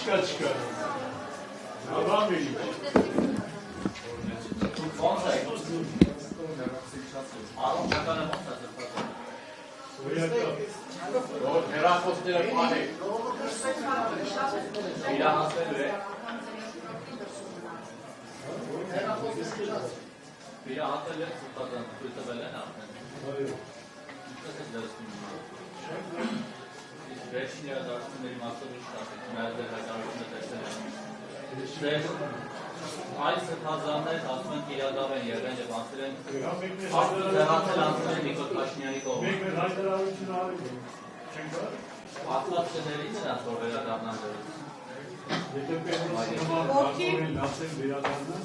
չկա։ Աբամ էի։ Ոնց է։ Արոն կականը ոնց է զրպատը։ Որ հեռախոսները պահեք։ Իրահասելու է։ Իրահասել է զրպատը տվել են արդեն։ Ինչպես է դրսում։ Վերջին իրադարձությունների մասով ինչ կասեք, նաև դեր հայտարարությունը տեսել են։ Այս հազարներ ասում են իրադավ են եղեն և ասել են հեղացել անցել են Նիկոլ Փաշինյանի կողմից։ Մենք մեր հայտարարությունը արել չենք արել։ Պատված չներից նրանց, որ վերադառնան դրից։ Եթե պետք է նման ասեն վերադառնան։